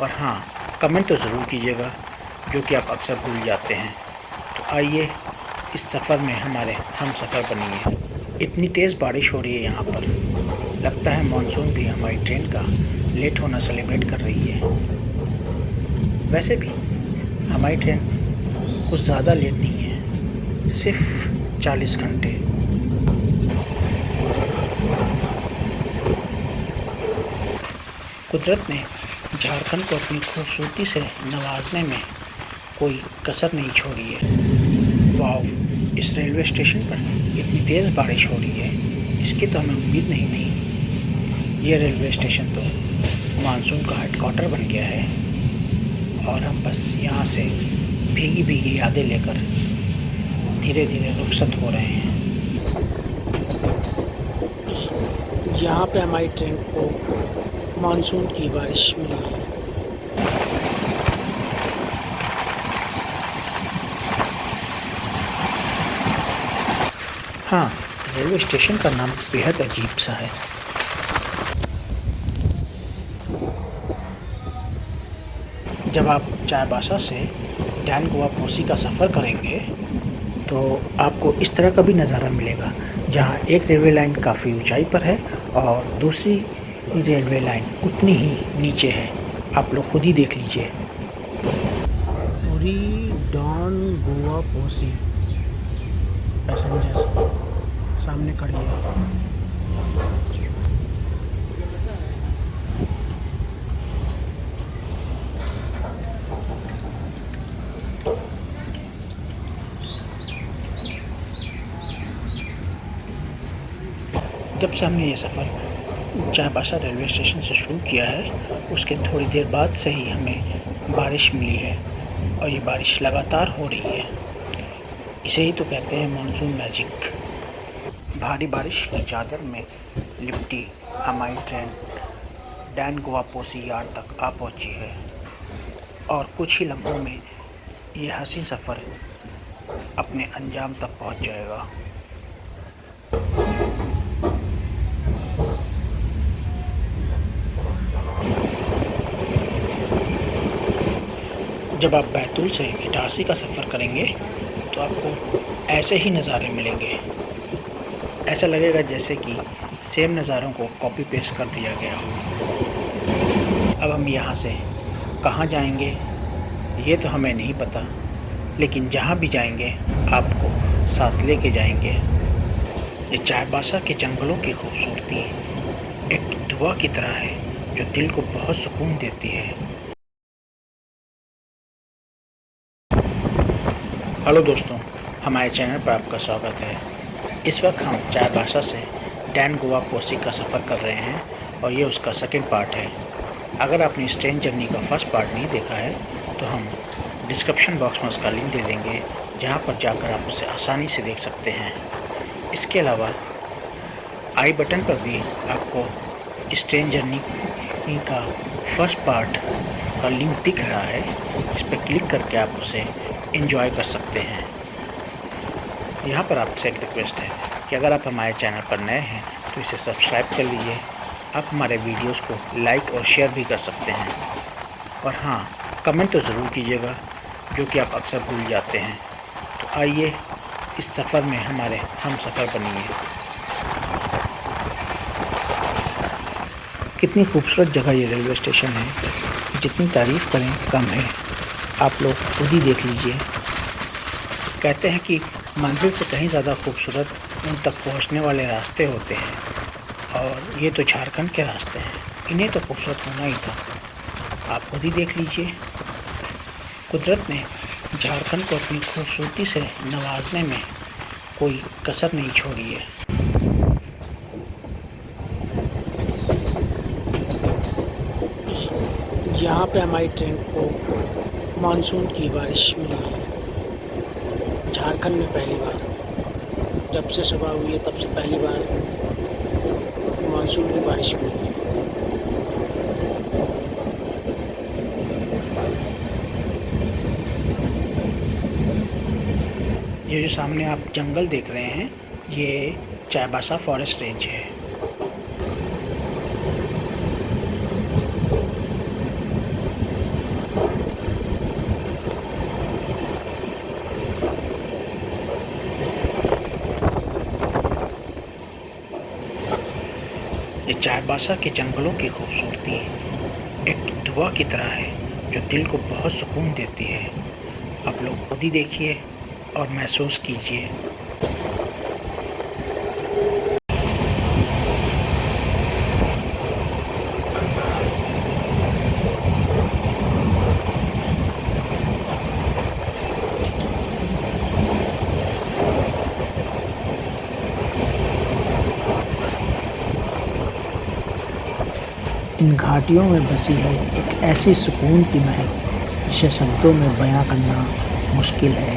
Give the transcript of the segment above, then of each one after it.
और हाँ, कमेंट तो ज़रूर कीजिएगा, जो कि आप अक्सर भूल जाते हैं। तो आइए इस सफ़र में हमारे हम सफ़र बनिए। इतनी तेज़ बारिश हो रही है यहाँ पर, लगता है मानसून भी हमारी ट्रेन का लेट होना सेलिब्रेट कर रही है। वैसे भी हमारी ट्रेन कुछ ज़्यादा लेट नहीं है, सिर्फ 40 घंटे। कुदरत ने झारखंड को अपनी खूबसूरती से नवाजने में कोई कसर नहीं छोड़ी है। वाव, इस रेलवे स्टेशन पर इतनी तेज़ बारिश हो रही है, इसकी तो हमें उम्मीद नहीं थी। ये रेलवे स्टेशन तो मानसून का हेडक्वार्टर बन गया है और हम बस यहाँ से भीगी भीगी यादें लेकर धीरे धीरे रुखसत हो रहे हैं। यहाँ पे हमारी ट्रेन को मानसून की बारिश मिली है। हाँ, रेलवे स्टेशन का नाम बेहद अजीब सा है। जब आप चाईबासा से डैन गोवा पोसी का सफ़र करेंगे तो आपको इस तरह का भी नज़ारा मिलेगा, जहाँ एक रेलवे लाइन काफ़ी ऊंचाई पर है और दूसरी रेलवे लाइन उतनी ही नीचे है। आप लोग खुद ही देख लीजिए। पूरी डॉन गोवा पोसी पैसेंजर सामने खड़ी है। जब से हमने ये सफ़र चाईबासा रेलवे स्टेशन से शुरू किया है, उसके थोड़ी देर बाद से ही हमें बारिश मिली है और ये बारिश लगातार हो रही है। इसे ही तो कहते हैं मानसून मैजिक। भारी बारिश की चादर में लिपटी हमारी ट्रेन डैन गोवा पोसी यार्ड तक आ पहुंची है और कुछ ही लम्हों में ये हसीन सफ़र अपने अंजाम तक पहुंच जाएगा। जब आप बैतूल से इटारसी का सफ़र करेंगे तो आपको ऐसे ही नज़ारे मिलेंगे। ऐसा लगेगा जैसे कि सेम नज़ारों को कॉपी पेस्ट कर दिया गया हो। अब हम यहाँ से कहाँ जाएंगे ये तो हमें नहीं पता, लेकिन जहाँ भी जाएंगे आपको साथ लेके जाएंगे। ये चाईबासा के जंगलों की खूबसूरती एक दुआ की तरह है जो दिल को बहुत सुकून देती है। हेलो दोस्तों, हमारे चैनल पर आपका स्वागत है। इस वक्त हम चाईबासा से डैन गोवा पोसी का सफ़र कर रहे हैं और ये उसका सेकंड पार्ट है। अगर आपने इस ट्रेन जर्नी का फर्स्ट पार्ट नहीं देखा है तो हम डिस्क्रिप्शन बॉक्स में उसका लिंक दे देंगे, जहाँ पर जाकर आप उसे आसानी से देख सकते हैं। इसके अलावा आई बटन पर भी आपको इस ट्रेन जर्नी का फर्स्ट पार्ट का लिंक दिख रहा है। इस पर क्लिक करके आप उसे एंजॉय कर सकते हैं। यहाँ पर आपसे एक रिक्वेस्ट है कि अगर आप हमारे चैनल पर नए हैं तो इसे सब्सक्राइब कर लीजिए। आप हमारे वीडियोस को लाइक और शेयर भी कर सकते हैं। और हाँ, कमेंट तो ज़रूर कीजिएगा, जो कि आप अक्सर भूल जाते हैं। तो आइए इस सफ़र में हमारे हम सफ़र बनिए। कितनी खूबसूरत जगह ये रेलवे स्टेशन है, जितनी तारीफ़ करें कम है। आप लोग खुद ही देख लीजिए। कहते हैं कि मंजिल से कहीं ज़्यादा खूबसूरत उन तक पहुंचने वाले रास्ते होते हैं, और ये तो झारखंड के रास्ते हैं, इन्हें तो खूबसूरत होना ही था। आप खुद ही देख लीजिए। कुदरत ने झारखंड को अपनी खूबसूरती से नवाजने में कोई कसर नहीं छोड़ी है। यहाँ पे हमारी ट्रेन को मानसून की बारिश मिली है, झारखंड में पहली बार। जब से सुबह हुई है तब से पहली बार मानसून की बारिश मिली है। ये जो सामने आप जंगल देख रहे हैं, ये चाईबासा फॉरेस्ट रेंज है। चाईबासा के जंगलों की खूबसूरती एक दुआ की तरह है जो दिल को बहुत सुकून देती है। आप लोग खुद ही देखिए और महसूस कीजिए। इन घाटियों में बसी है एक ऐसी सुकून की महक जिसे शब्दों में बयां करना मुश्किल है।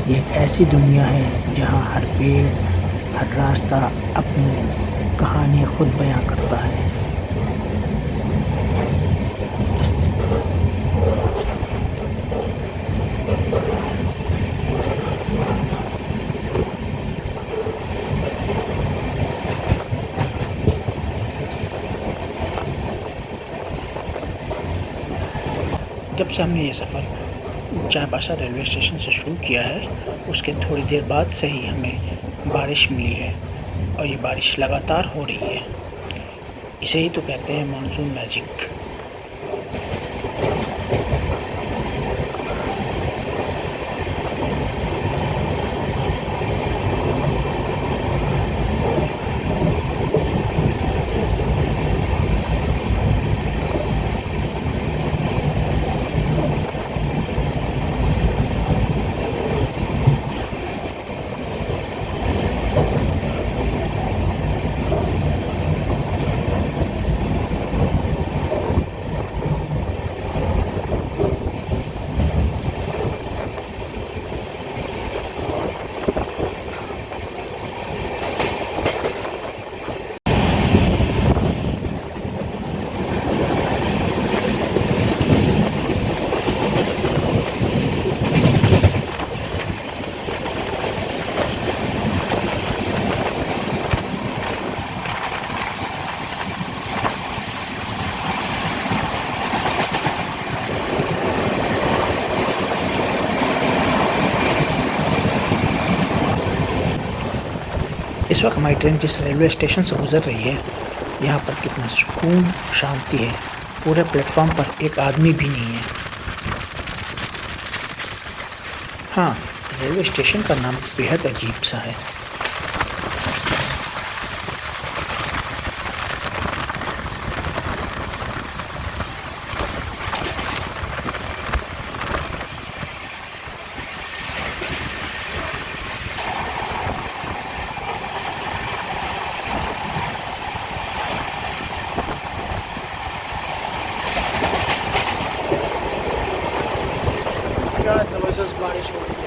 ये एक ऐसी दुनिया है जहाँ हर पेड़, हर रास्ता अपनी कहानी खुद बयां करता है। जब से हमने ये सफ़र चाईबासा रेलवे स्टेशन से शुरू किया है, उसके थोड़ी देर बाद से ही हमें बारिश मिली है और ये बारिश लगातार हो रही है। इसे ही तो कहते हैं मानसून मैजिक। इस वक्त हमारी ट्रेन जिस रेलवे स्टेशन से गुजर रही है, यहाँ पर कितना सुकून, शांति है। पूरे प्लेटफॉर्म पर एक आदमी भी नहीं है। हाँ, रेलवे स्टेशन का नाम बेहद अजीब सा है। क्या ज़बरदस्त बारिश हो रही है।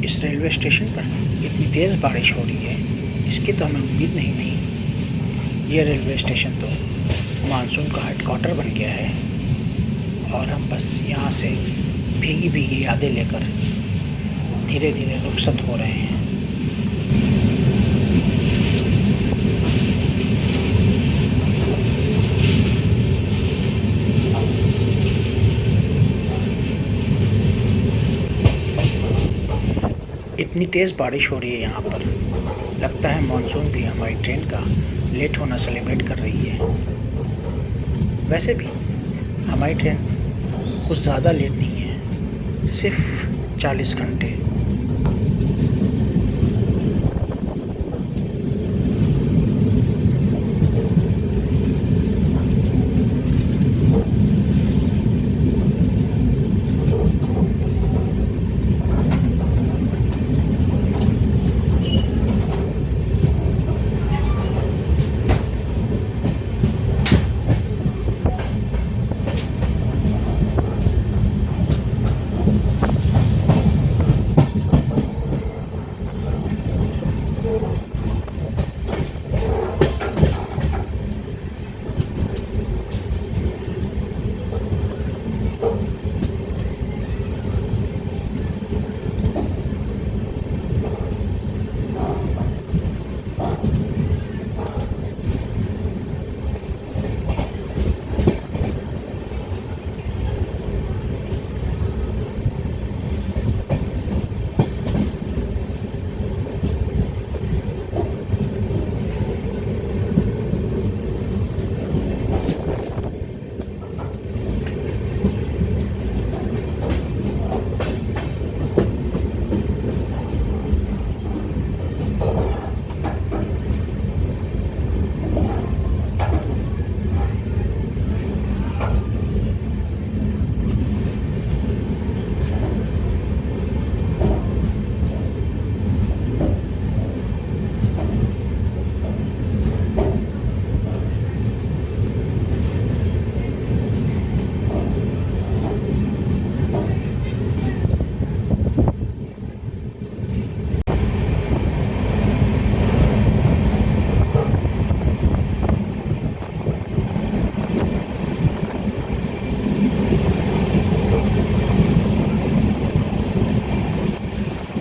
इस रेलवे स्टेशन पर इतनी तेज़ बारिश हो रही है, इसकी तो हमें उम्मीद नहीं थी। ये रेलवे स्टेशन तो मानसून का हेडक्वार्टर बन गया है और हम बस यहाँ से भीगी भीगी यादें लेकर धीरे धीरे रुखसत हो रहे हैं। इतनी तेज़ बारिश हो रही है यहाँ पर, लगता है मानसून भी हमारी ट्रेन का लेट होना सेलिब्रेट कर रही है। वैसे भी हमारी ट्रेन कुछ ज़्यादा लेट नहीं है, सिर्फ 40 घंटे।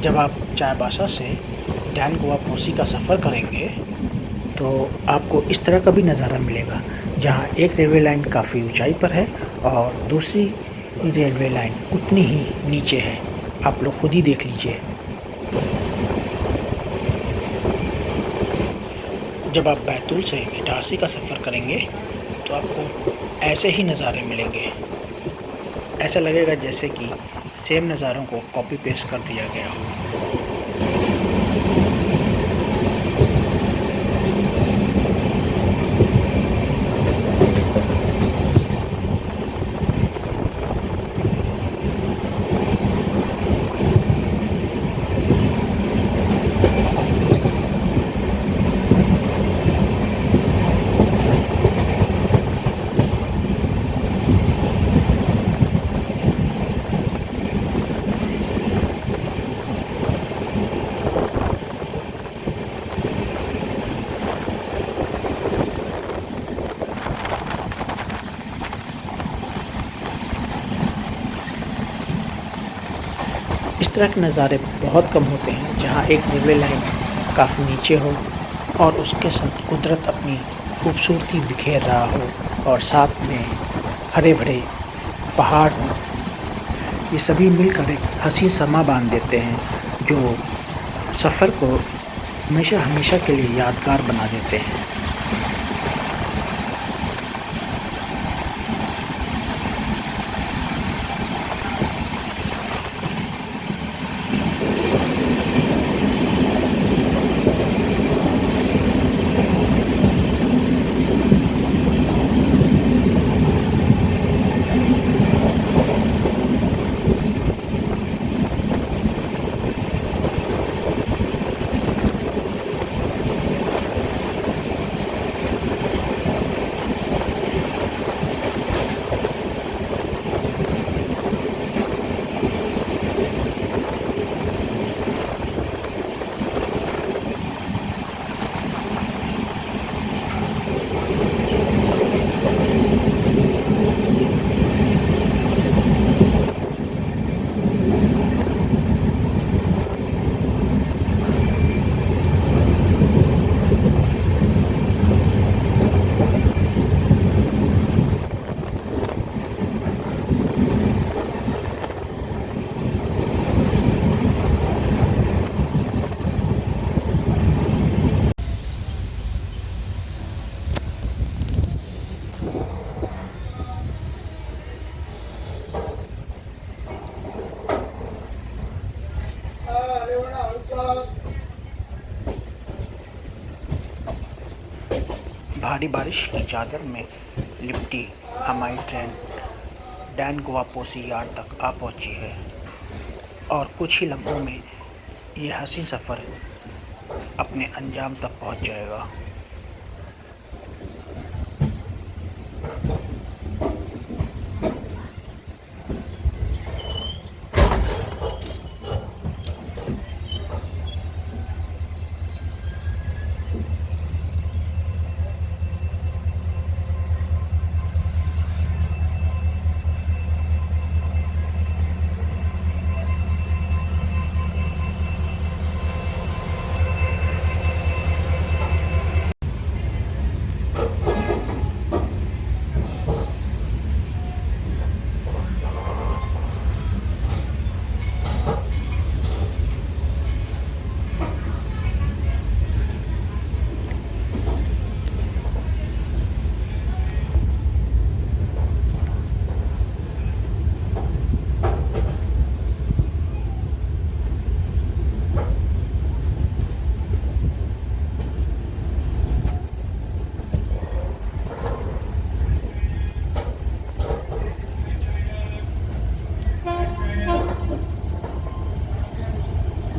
जब आप चाईबासा से डैन गोवा पोसी का सफ़र करेंगे तो आपको इस तरह का भी नज़ारा मिलेगा, जहाँ एक रेलवे लाइन काफ़ी ऊंचाई पर है और दूसरी रेलवे लाइन उतनी ही नीचे है। आप लोग खुद ही देख लीजिए। जब आप बैतूल से इटारसी का सफ़र करेंगे तो आपको ऐसे ही नज़ारे मिलेंगे। ऐसा लगेगा जैसे कि सेम नज़ारों को कॉपी पेस्ट कर दिया गया हो। इस तरह के नज़ारे बहुत कम होते हैं जहाँ एक रेलवे लाइन काफ़ी नीचे हो और उसके साथ कुदरत अपनी खूबसूरती बिखेर रहा हो और साथ में हरे भरे पहाड़ हों। ये सभी मिलकर एक हसीन समा बांध देते हैं जो सफ़र को हमेशा हमेशा के लिए यादगार बना देते हैं। भारी बारिश की चादर में लिपटी हमारी ट्रेन डैन गोवा पोसी यार्ड तक आ पहुंची है और कुछ ही लम्हों में ये हसीन सफ़र अपने अंजाम तक पहुंच जाएगा।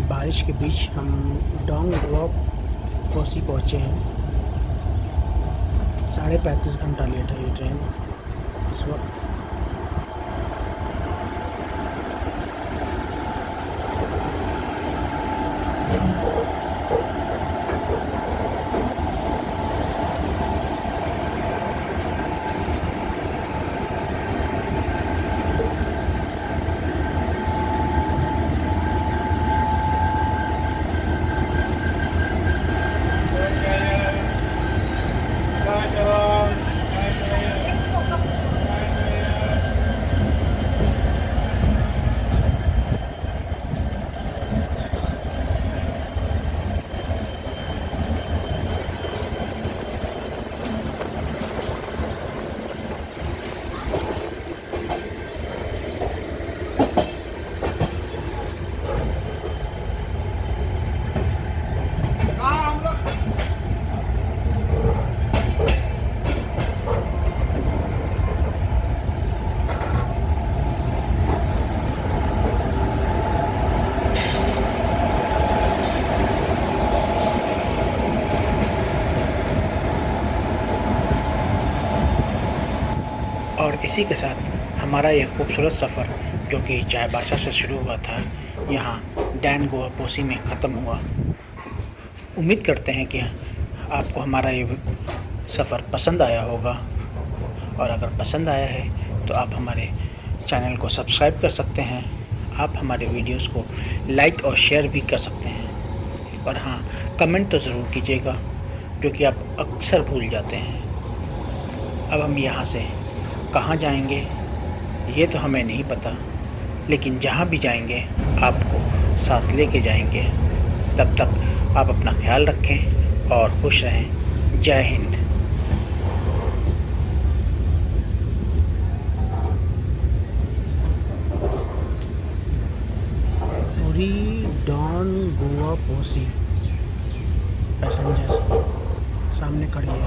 बारिश के बीच हम डोंग गोवा पोसी पहुँचे हैं। 35.5 घंटा लेट है ये ट्रेन इस वक्त। और इसी के साथ हमारा ये खूबसूरत सफ़र जो कि चाईबासा से शुरू हुआ था, यहाँ डैन गोवा पोसी में ख़त्म हुआ। उम्मीद करते हैं कि आपको हमारा ये सफ़र पसंद आया होगा, और अगर पसंद आया है तो आप हमारे चैनल को सब्सक्राइब कर सकते हैं। आप हमारे वीडियोस को लाइक और शेयर भी कर सकते हैं, और हाँ, कमेंट तो ज़रूर कीजिएगा, जो कि आप अक्सर भूल जाते हैं। अब हम यहाँ से कहाँ जाएंगे ये तो हमें नहीं पता, लेकिन जहाँ भी जाएंगे आपको साथ लेके जाएंगे। तब तक आप अपना ख्याल रखें और खुश रहें। जय हिंद। पूरी डॉन गोवा पोसी पैसेंजर सामने खड़ी है।